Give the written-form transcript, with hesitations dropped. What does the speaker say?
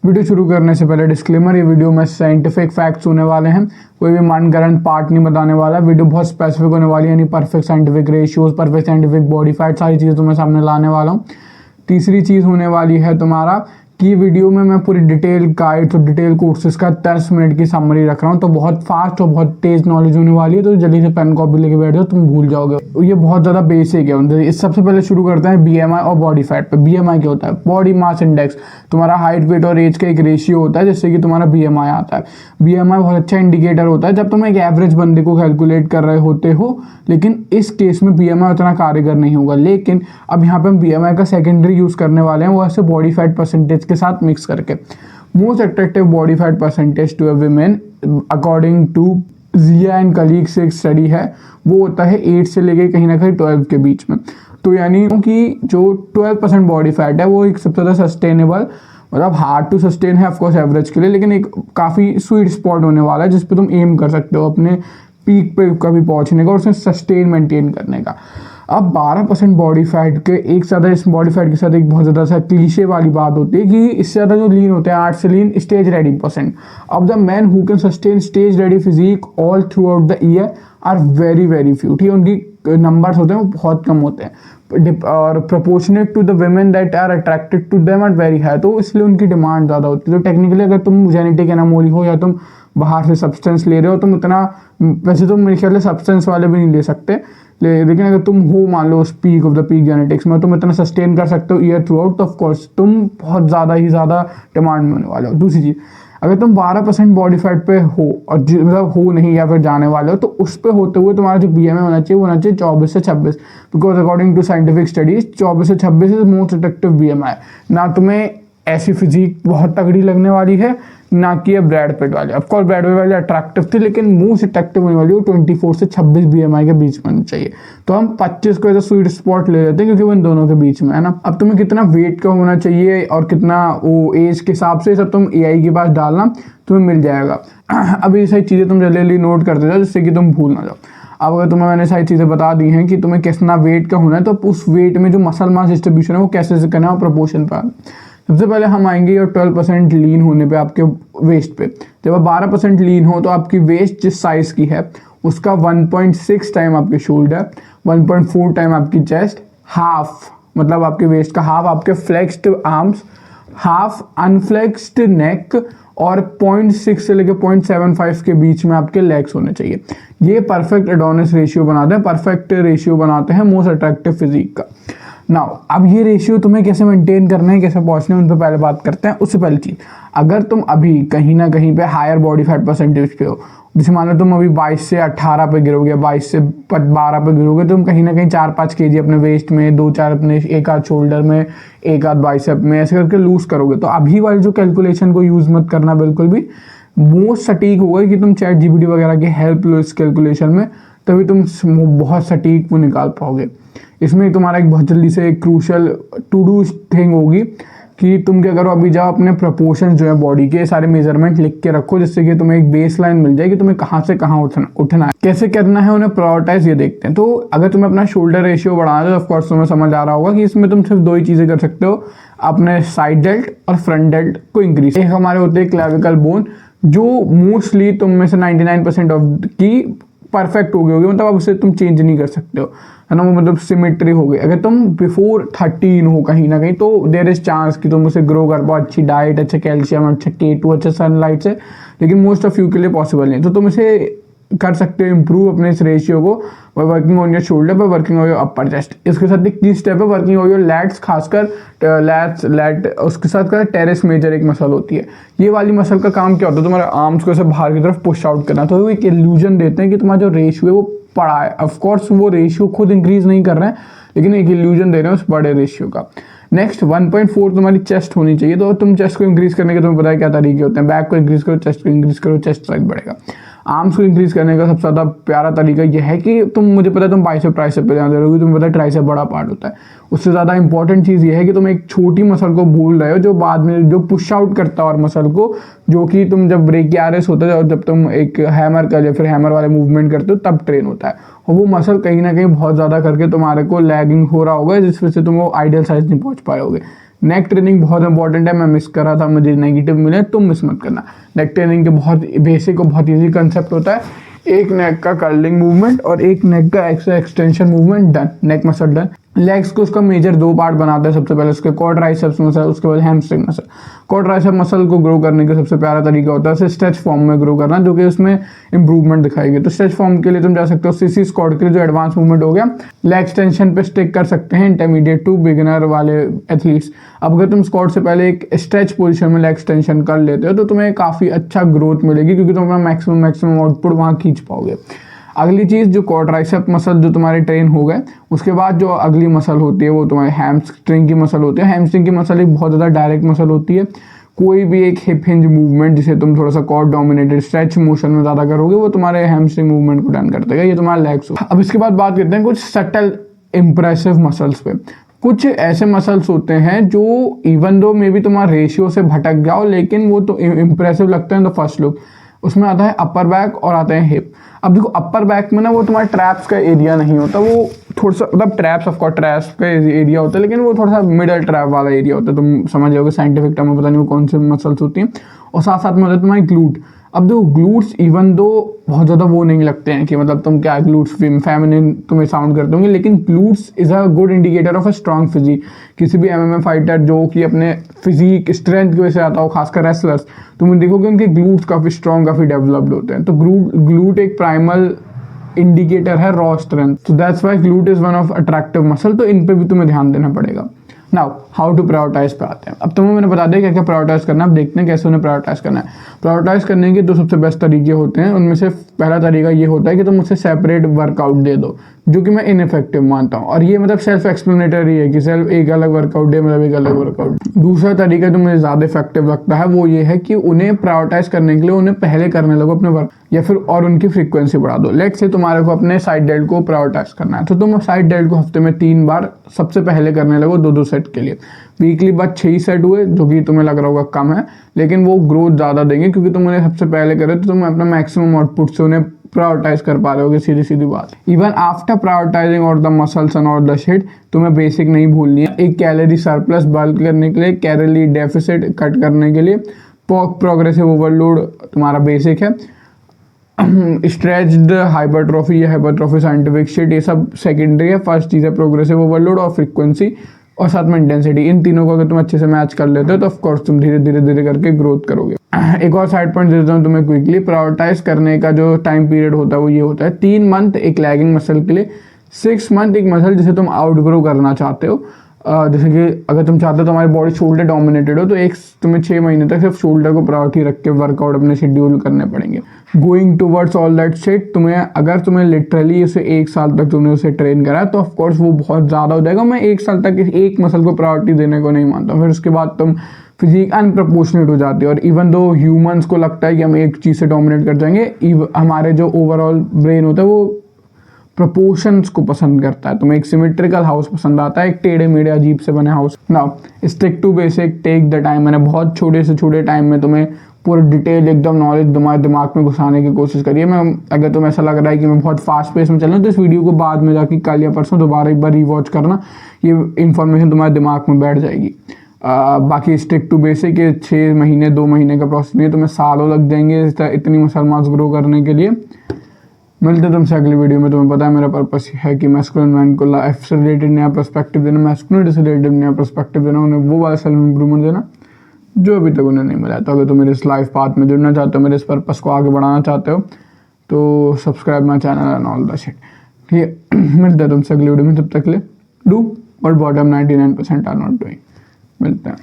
Video शुरू करने से पहले डिस्क्लेमर, ये वीडियो में साइंटिफिक फैक्ट्स होने वाले हैं, कोई भी मनगढ़ंत पार्ट नहीं बताने वाला। वीडियो बहुत स्पेसिफिक होने वाली है, यानी perfect scientific ratios, perfect scientific body fat, सारी चीज़ें तुम्हें सामने लाने वाला हूँ। तीसरी चीज़ होने वाली है तुम्हारा कि वीडियो में मैं पूरी डिटेल गाइड्स और डिटेल कोर्सेज का 10 मिनट की समरी रख रहा हूँ, तो बहुत फास्ट और बहुत तेज नॉलेज होने वाली है, तो जल्दी से पेन कॉपी लेके बैठ जाओ, तुम भूल जाओगे। ये बहुत ज़्यादा बेसिक है। इस सबसे पहले शुरू करते हैं बीएमआई और बॉडी फैट पे। बीएमआई क्या होता है? Body mass index. तुम्हारा हाइट, वेट और एज का एक रेशियो होता है जिससे कि तुम्हारा बीएमआई आता है। बीएमआई बहुत अच्छा इंडिकेटर होता है जब तुम एक एवरेज बंदे को कैलकुलेट कर रहे होते हो, लेकिन इस केस में बीएमआई उतना कारगर नहीं होगा। लेकिन अब यहाँ पे हम बीएमआई का सेकेंडरी यूज करने वाले हैं, वो ऐसे बॉडी फैट परसेंटेज के साथ मिक्स करके। Most attractive body fat percentage to a women according to Jia and colleague से एक स्टडी है, वो होता है 8 से लेके कहीं ना कहीं 12 के बीच में। तो यानी कि जो 12% बॉडी फैट है वो एक सबसे ज़्यादा सस्टेनेबल, मतलब हार्ड टू सस्टेन है ऑफकोर्स एवरेज के लिए, लेकिन एक काफ़ी स्वीट स्पॉट होने वाला है जिस पे तुम एम कर सकते हो अपने पीक पे कभी पहुंचने का और उसमें सस्टेन मेंटेन करने का। अब 12% बॉडी फैट के एक ज़्यादा, इस बॉडी फैट के साथ एक बहुत ज़्यादा सा क्लीशे वाली बात होती है कि इससे ज़्यादा जो लीन होते हैं 8 से lean stage ready percent of the man who can sustain stage ready physique all throughout the year are very very few. ठीक है, उनकी नंबर्स होते हैं वो बहुत कम होते हैं और proportionate to the women that are attracted to them are very high, तो इसलिए उनकी डिमांड ज़्यादा होती है। तो टेक्निकली अगर तुम जेनेटिक एनामोली हो या तुम बाहर से सब्सटेंस ले रहे हो, तुम इतना, वैसे तो मेरे ख्याल से सब्सटेंस वाले भी नहीं ले सकते, लेकिन अगर तुम हो मान लो peak of the peak genetics में, तुम इतना सस्टेन कर सकते हो ईयर थ्रू आउट, तो ऑफकोर्स तुम बहुत ज़्यादा ही ज़्यादा डिमांड में होने वाले हो। दूसरी चीज़, अगर तुम 12% बॉडी फैट पे हो और मतलब हो नहीं या फिर जाने वाले हो, तो उस पे होते हुए तुम्हारा जो बीएमआई होना चाहिए वो होना चाहिए 24 से 26, because according to scientific studies 24 से 26 इज मोस्ट अट्रैक्टिव बीएमआई। ना तुम्हें ऐसी फिजिक बहुत तगड़ी लगने वाली है, ना कि ये ब्रैड पिट वाली। ऑफकोर्स ब्रैड पिट वाली अट्रैक्टिव थी, लेकिन मोस्ट अट्रैक्टिव होने वाली वो 24 से 26 बीएमआई के बीच में होनी चाहिए। तो हम 25 को ऐसा स्वीट स्पॉट ले लेते हैं क्योंकि वो इन दोनों के बीच में है ना। अब तुम्हें कितना वेट का होना चाहिए और कितना वो एज के हिसाब से सब तुम एआई के पास डालना, तुम्हें मिल जाएगा। अब ये सारी चीज़ें तुम जल्दी जल्दी नोट करते जाओ जिससे कि तुम भूल ना जाओ। अब अगर तुम्हें मैंने सारी चीज़ें बता दी हैं कि तुम्हें कितना वेट का होना है, तो उस वेट में जो मसल मास डिस्ट्रीब्यूशन है वो कैसे करना है, प्रोपोर्शन पर। सबसे पहले हम आएंगे और 12% लीन होने पे आपके वेस्ट पे। जब आप 12% लीन हो तो आपकी वेस्ट जिस साइज़ की है उसका 1.6 टाइम आपके शोल्डर, 1.4 टाइम आपकी चेस्ट, हाफ मतलब आपके वेस्ट का हाफ आपके फ्लेक्स्ड आर्म्स, हाफ अनफ्लेक्स्ड नेक और 0.6 से लेकर 0.75 के बीच में आपके लेग्स होने चाहिए। ये परफेक्ट एडोनिस रेशियो बनाते हैं, परफेक्ट रेशियो बनाते हैं मोस्ट अट्रैक्टिव फिजिक का। नाउ अब ये रेशियो तुम्हें कैसे मेंटेन करना है, कैसे पहुंचना है, उन पर पहले बात करते हैं। उससे पहले चीज़, अगर तुम अभी कहीं ना कहीं पे हायर बॉडी फैट परसेंटेज पे हो, जैसे मान लो तुम अभी 22 से 18 पे गिरोगे, 22 से 12 पे गिरोगे, तुम कहीं ना कहीं 4-5 kg अपने वेस्ट में, 2-4 अपने एक आध शोल्डर में, एक आध बाइसेप में, ऐसे करके लूज करोगे। तो अभी वाली जो कैलकुलेशन को यूज़ मत करना बिल्कुल भी। मोस्ट सटीक होगा कि तुम चैट जीपीटी वगैरह की हेल्प लो इस कैलकुलेशन में, तभी तुम बहुत सटीक वो निकाल पाओगे। इसमें तुम्हारा एक बहुत जल्दी से एक क्रूशल टू डू थिंग होगी कि तुम क्या करो, अभी जाओ अपने प्रोपोर्शन जो है बॉडी के सारे मेजरमेंट लिख के रखो, जिससे कि तुम्हें एक बेस लाइन मिल जाएगी तुम्हें कहाँ से कहाँ उठना है, कैसे करना है, उन्हें प्रायोरिटाइज ये देखते हैं। तो अगर तुम्हें अपना शोल्डर रेशियो बढ़ाना है तो ऑफकोर्स तुम्हें समझ आ रहा होगा कि इसमें तुम सिर्फ 2 ही चीज़ें कर सकते हो, अपने साइड डेल्ट और फ्रंट डेल्ट को इंक्रीज। एक हमारे होते हैं क्लेविकल बोन, जो मोस्टली तुम में से 99% ऑफ की परफेक्ट हो गई होगी, मतलब अब उसे तुम चेंज नहीं कर सकते हो, है ना, वो मतलब सिमेट्री हो गई। अगर तुम बिफोर 13 हो कहीं ना कहीं, तो देयर इज चांस कि तुम उसे ग्रो कर पाओ, अच्छी डाइट, अच्छा कैल्शियम, अच्छा K2, अच्छा सनलाइट से, लेकिन मोस्ट ऑफ यू के लिए पॉसिबल नहीं। तो तुम इसे कर सकते हो इम्प्रूव अपने इस रेशियो को by working on your shoulder, by working on your upper chest. इसके साथ एक की स्टेप है वर्किंग ऑन योर लैट्स, खासकर लैट, उसके साथ का टेरेस मेजर एक मसल होती है। ये वाली मसल का काम क्या होता है, तुम्हारे आर्म्स को ऐसे बाहर की तरफ पुश आउट करना। तो वो एक इल्यूजन देते हैं कि तुम्हारा जो रेशियो है वो बड़ा है। ऑफकोर्स वो रेशियो खुद इंक्रीज नहीं कर रहे हैं, लेकिन एक इल्यूजन दे रहे हैं उस बड़े रेशियो का। नेक्स्ट 1.4 तुम्हारी चेस्ट होनी चाहिए। तो तुम चेस्ट को इंक्रीज करने के तुम्हें पता है क्या तरीके होते हैं, बैक को इंक्रीज करो, चेस्ट को इंक्रीज करो, चेस्ट साइज बढ़ेगा। आर्म्स को इंक्रीज करने का सबसे ज़्यादा प्यारा तरीका यह है कि तुम, मुझे पता है तुम बाइसेप ट्राइसेप पे ध्यान दे रहे हो, तुम्हें पता है ट्राइसेप बड़ा पार्ट होता है। उससे ज़्यादा इंपॉर्टेंट चीज़ ये है कि तुम एक छोटी मसल को भूल रहे हो जो बाद में जो पुश आउट करता है और मसल को, जो कि तुम जब ब्रेकियारिस होता है और जब तुम एक हैमर का या फिर हैमर वाले मूवमेंट करते हो तब ट्रेन होता है, और वो मसल कहीं ना कहीं बहुत ज़्यादा करके तुम्हारे को लैगिंग हो रहा होगा, जिस वजह से तुम वो आइडियल साइज नहीं पहुँच पाओगे। नेक ट्रेनिंग बहुत इंपॉर्टेंट है, मैं मिस कर रहा था, मुझे नेगेटिव मिले, तुम मिस मत करना। नेक ट्रेनिंग के बहुत बेसिक और बहुत ईजी कंसेप्ट होता है, एक नेक का कर्लिंग मूवमेंट और एक नेक का एक्सटेंशन मूवमेंट, डन, नेक मसल डन। लेग्स को उसका मेजर दो पार्ट बनाते हैं, सबसे पहले उसके क्वाड ट्राइसेप्स मसल, उसके बाद hamstring muscle. Quad tricep muscle को ग्रो करने का सबसे प्यारा तरीका होता है उसे स्ट्रेच फॉर्म में ग्रो करना, जो कि उसमें इंप्रूवमेंट दिखाएगी। तो स्ट्रेच फॉर्म के लिए तुम जा सकते हो सीसी स्क्वाट के लिए, जो एडवांस मूवमेंट हो गया, लेग एक्सटेंशन पे स्टिक कर सकते हैं इंटरमीडिएट टू बिगिनर वाले एथलीट्स। अब अगर तुम स्क्वाट से पहले एक स्ट्रेच पोजीशन में लेग एक्सटेंशन कर लेते हो तो तुम्हें काफ़ी अच्छा ग्रोथ मिलेगी, क्योंकि तुम अपना मैक्सिमम आउटपुट वहाँ खींच पाओगे। अगली चीज़, जो क्वाड्राइसेप मसल जो तुम्हारे ट्रेन हो गए, उसके बाद जो अगली मसल होती है वो तुम्हारी हैमस्ट्रिंग की मसल होती है। हैमस्ट्रिंग की मसल एक बहुत ज़्यादा डायरेक्ट मसल होती है। कोई भी एक हिप हिंज मूवमेंट जिसे तुम थोड़ा सा कॉर्ड डोमिनेटेड स्ट्रेच मोशन में ज़्यादा करोगे, वो तुम्हारे हैमस्ट्रिंग मूवमेंट को डन कर देगा। ये तुम्हारा लेग्स हो। अब इसके बाद बात करते हैं कुछ सटल इंप्रेसिव मसल्स पे। कुछ ऐसे मसल्स होते हैं जो इवन दो मे बी तुम्हारा रेशियो से भटक जाओ, लेकिन वो तो इंप्रेसिव लगते हैं द फर्स्ट लुक। उसमें आता है अपर बैक और आता है हिप। अब देखो अपर बैक में ना वो तुम्हारा ट्रैप्स का एरिया नहीं होता, वो थोड़ा सा मतलब ट्रैप्स ऑफकोर्स ट्रैप्स का एरिया होता है, लेकिन वो थोड़ा सा मिडल ट्रैप वाला एरिया होता है। तुम समझ जाओगे साइंटिफिक टर्म में, पता नहीं वो कौन से मसल्स होती हैं। और साथ साथ में होता है तुम्हारी ग्लूट। अब देखो ग्लूट्स इवन दो बहुत ज़्यादा वो नहीं लगते हैं कि मतलब तुम क्या ग्लूट्स फेमिनिन तुम्हें साउंड करते होंगे, लेकिन glutes is a good indicator of a strong physique. किसी भी एमएमए फाइटर जो कि अपने फिजिक स्ट्रेंथ की वजह से आता हो, खासकर रेसलर्स, तुम देखोगे उनके ग्लूट्स काफ़ी स्ट्रॉन्ग, काफ़ी डेवलप्ड होते हैं। तो ग्लूट एक प्राइमल इंडिकेटर है रॉ स्ट्रेंथ, तो that's why glute is one of attractive muscle. तो इन पे भी तुम्हें ध्यान देना पड़ेगा। नाउ हाउ टू प्रायोरिटाइज पे आते हैं। अब तुम्हें मैंने बता दिया क्या क्या प्रायोरिटाइज करना है। अब देखते हैं कैसे उन्हें प्रायोरिटाइज करना है। प्रायोरिटाइज करने के दो सबसे बेस्ट तरीके होते हैं। उनमें से पहला तरीका ये होता है कि तुम उसे सेपरेट वर्कआउट दे दो, जो कि मैं इनइफेक्टिव मानता हूँ। और ये मतलब सेल्फ एक्सप्लेनेटरी है कि सेल्फ एक अलग वर्कआउट डे मतलब एक अलग वर्कआउट। दूसरा तरीका जो मुझे ज़्यादा इफेक्टिव लगता है वो ये है कि उन्हें प्रायोरिटाइज करने के लिए उन्हें पहले करने लगो अपने वर्क, या फिर और उनकी फ्रीक्वेंसी बढ़ा दो। लेट से तुम्हारे को अपने साइड डेल्ट को प्रायोरिटाइज करना है, तो तुम साइड डेल्ट को हफ्ते में 3 बार सबसे पहले करने लगो 2-2 सेट के लिए। वीकली बस 6 ही सेट हुए, जो कि तुम्हें लग रहा होगा कम है, लेकिन वो ग्रोथ ज़्यादा देंगे, क्योंकि तुम उन्हें सबसे पहले करे तो तुम अपना मैक्सिमम आउटपुट से उन्हें प्रायोरिटाइज कर पा रहे होगे। सीधी सीधी बात। इवन आफ्टर प्रायोरिटाइजिंग और द मसल्स एंड और द शिट, तुम्हें बेसिक नहीं भूलनी है। एक कैलोरी सरप्लस बल्क करने के लिए, कैलोरी डेफिसिट कट करने के लिए, प्रोग्रेसिव ओवरलोड तुम्हारा बेसिक है। स्ट्रेच्ड हाइपरट्रॉफी या हाइपरट्रॉफी साइंटिफिक शिट, ये सब सेकेंडरी है। फर्स्ट चीज़ है प्रोग्रेसिव ओवरलोड और फ्रीक्वेंसी, और साथ में इंटेंसिटी। इन तीनों को अगर तुम अच्छे से मैच कर लेते हो तो ऑफकोर्स तुम धीरे धीरे धीरे करके ग्रोथ करोगे। एक और साइड पॉइंट देता हूँ तुम्हें क्विकली। प्रायोरिटाइज करने का जो टाइम पीरियड होता है वो ये होता है 3 मंथ एक लैगिंग मसल के लिए, 6 मंथ एक मसल जिसे तुम आउटग्रो करना चाहते हो। जैसे कि अगर तुम चाहते हो तो हमारी बॉडी शोल्डर डोमिनेटेड हो, तो एक तुम्हें 6 महीने तक सिर्फ शोल्डर को प्रायोरिटी रख के वर्कआउट अपने शेड्यूल करने पड़ेंगे। Going towards all that shit, अगर तुम्हें लिटरली उसे 1 साल तक तुमने उसे ट्रेन करा तो ऑफकोर्स वो बहुत ज़्यादा हो जाएगा। मैं 1 साल तक एक मसल को प्रायोरिटी देने को नहीं मानता। फिर उसके बाद तुम फिजिक अनप्रपोर्शनेट हो जाती है। और इवन दो ह्यूमंस को लगता है कि हम एक चीज़ से डोमिनेट कर जाएंगे, हमारे जो ओवरऑल ब्रेन होता है वो प्रोपोर्शंस को पसंद करता है। तुम्हें एक सिमेट्रिकल हाउस पसंद आता है, एक टेढ़े मेढ़े अजीब से बने house. Now stick to basic, take the time. मैंने बहुत छोटे से छोटे टाइम में तुम्हें पूरा डिटेल एकदम नॉलेज तुम्हारे दिमाग में घुसाने की कोशिश करिए। मैं अगर तुम्हें ऐसा लग रहा है कि मैं बहुत फास्ट पेस में चल रहा हूँ तो इस वीडियो को बाद में जाके कल या परसों दोबारा एक बार रिवॉच करना, ये इन्फॉर्मेशन तुम्हारे दिमाग में बैठ जाएगी। बाकी स्टिक टू बेसिक, ये 6 महीने 2 महीने का प्रोसेस नहीं है, तुम्हें सालों लग जाएंगे इतनी मसल मास ग्रो करने के लिए। मिलते हैं तुमसे अगली वीडियो में। तुम्हें पता है मेरा पर्पस है कि मैस्कुलिन मैन को लाइफ से रिलेटेड नया पर्सपेक्टिव देना, मैस्कुलिनिटी से रिलेटेड नया पर्सपेक्टिव देना, उन्हें वो वाला सेल्फ इंप्रूवमेंट देना जो अभी तक उन्हें नहीं मिला। तो अगर तुम मेरे इस लाइफ पाथ में जुड़ना चाहते हो, मेरे इस पर्पस को आगे बढ़ाना चाहते हो, तो subscribe my channel and all the shit. ठीक है, मिलते हैं तुमसे अगली वीडियो में। तब तक ले डू और बॉटम 99% आर नॉट डूइंग। मिलते हैं।